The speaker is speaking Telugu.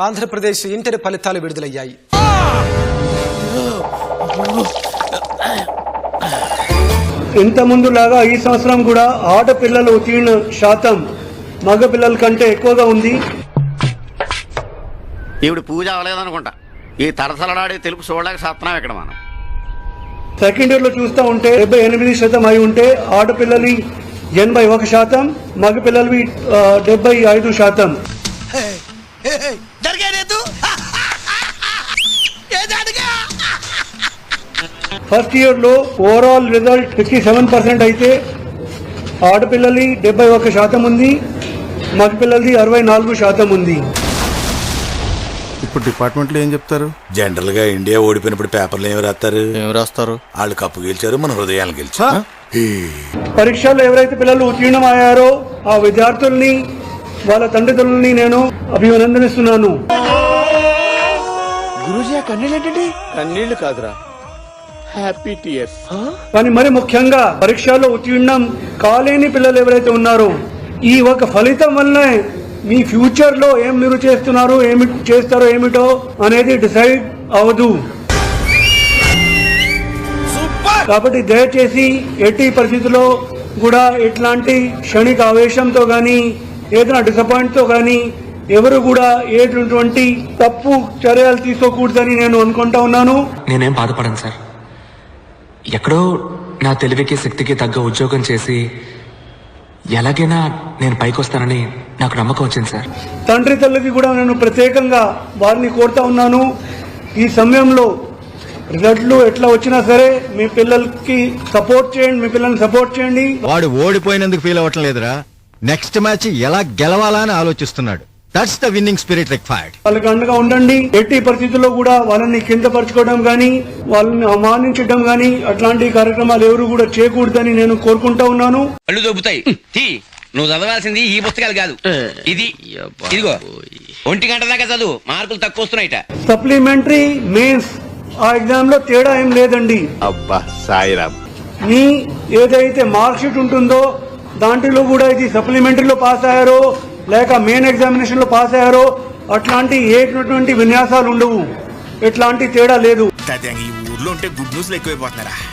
ఆంధ్రప్రదేశ్ ఇంటర్ ఫలితాలు విడుదలయ్యాయి. ఇంత ముందులాగా ఈ సంవత్సరం కూడా ఆడపిల్లల ఉత్తీర్ణ శాతం మగ పిల్లల కంటే ఎక్కువగా ఉంది. ఇప్పుడు పూజ అవ్వలేదనుకుంటా. ఈ తరసలడాడే తెలుగు చూడలేక సత్తున్నాం ఇక్కడ మనం. సెకండ్ ఇయర్ లో చూస్తూ ఉంటే 78% అయి ఉంటే ఆడపిల్లలు 81%, మగ పిల్లలు 75%. ఫస్ట్ ఇయర్ లో ఓవరాల్ రిజల్ట్ 57% అయితే ఆడపిల్లలు 71% ఉంది, మగ పిల్లలది 64% ఉంది. ఇప్పుడు డిపార్ట్మెంట్ లో ఏం చెప్తారు? జనరల్ గా ఇండియా ఓడిపోయినప్పుడు పేపర్లు ఏమి రాస్తారు? వాళ్ళు కప్పు గెలిచారు, మన హృదయాలు గెలిచా. పరీక్షల్లో ఎవరైతే పిల్లలు ఉత్తీర్ణమయ్యారో ఆ విద్యార్థుల్ని వాళ్ళ తండ్రిదండ్రుల్ని నేను అభినందనిస్తున్నాను. గురూజీ ఆ కన్నీళ్ళు ఏంటండి? కన్నీళ్లు కాదురా, హ్యాపీ టీయర్స్. కానీ మరి ముఖ్యంగా పరీక్షల్లో ఉత్తీర్ణం కాలేని పిల్లలు ఎవరైతే ఉన్నారో ఈ ఒక ఫలితం వల్లనే మీ ఫ్యూచర్ లో ఏం మీరు చేస్తున్నారు, ఏమి చేస్తారో ఏమిటో అనేది డిసైడ్ అవదు. కాబట్టి దయచేసి ఎట్టి పరిస్థితుల్లో కూడా ఇట్లాంటి క్షణిక ఆవేశంతో గానీ ఏదైనా డిసప్పాయింట్ తో గానీ ఎవరు కూడా ఏటువంటి తప్పు చర్యలు తీసుకోకూడదని నేను అనుకుంటా ఉన్నాను. నేనేం బాధపడను సార్. ఎక్కడో నా తెలివికి శక్తికి తగ్గ ఉద్యోగం చేసి ఎలాగైనా నేను పైకి వస్తానని నాకు నమ్మకం వచ్చింది సార్. తండ్రి తల్లికి కూడా నేను ప్రత్యేకంగా వారిని కోరుతా ఉన్నాను, ఈ సమయంలో రిజల్ట్లు ఎట్లా వచ్చినా సరే మీ పిల్లలకి సపోర్ట్ చేయండి, మీ పిల్లల్ని సపోర్ట్ చేయండి. వాడు ఓడిపోయినందుకు ఫీల్ అవ్వటం లేదురా, నెక్స్ట్ మ్యాచ్ ఎలా గెలవాలా అని ఆలోచిస్తున్నాడు. That's the winning spirit required. వాళ్ళకి అండగా ఉండండి. ఎట్టి పరిస్థితుల్లో కూడా వాళ్ళని కిందపరచుకోవడం గానీ వాళ్ళని అవమానించడం గానీ అట్లాంటి కార్యక్రమాలు ఎవరు కూడా చేయకూడదని నేను కోరుకుంటా ఉన్నాను. అల్లు దొబ్బుతాయి. నువ్వు చదవాల్సింది ఈ పుస్తకాలు కాదు, ఇదిగో 1 గంట దాకా చదువు, మార్కులు తక్కువ వస్తున్నాయిట. సప్లిమెంటరీ మెయిన్స్ ఆ ఎగ్జామ్ లో తేడా ఏం లేదండి. అబ్బా సాయిరామ్, మీ ఏదైతే మార్క్ షీట్ ఉంటుందో దాంట్లో కూడా ఇది సప్లిమెంటరీలో పాస్ అయ్యారో లేక మెయిన్ ఎగ్జామినేషన్ లో పాస్ అయ్యారో అట్లాంటి ఏటువంటి విన్యాసాలు ఉండవు, ఎట్లాంటి తేడా లేదు. ఈ ఊర్లో ఉంటే గుడ్ న్యూస్ ఎక్కువైపోతున్నారా?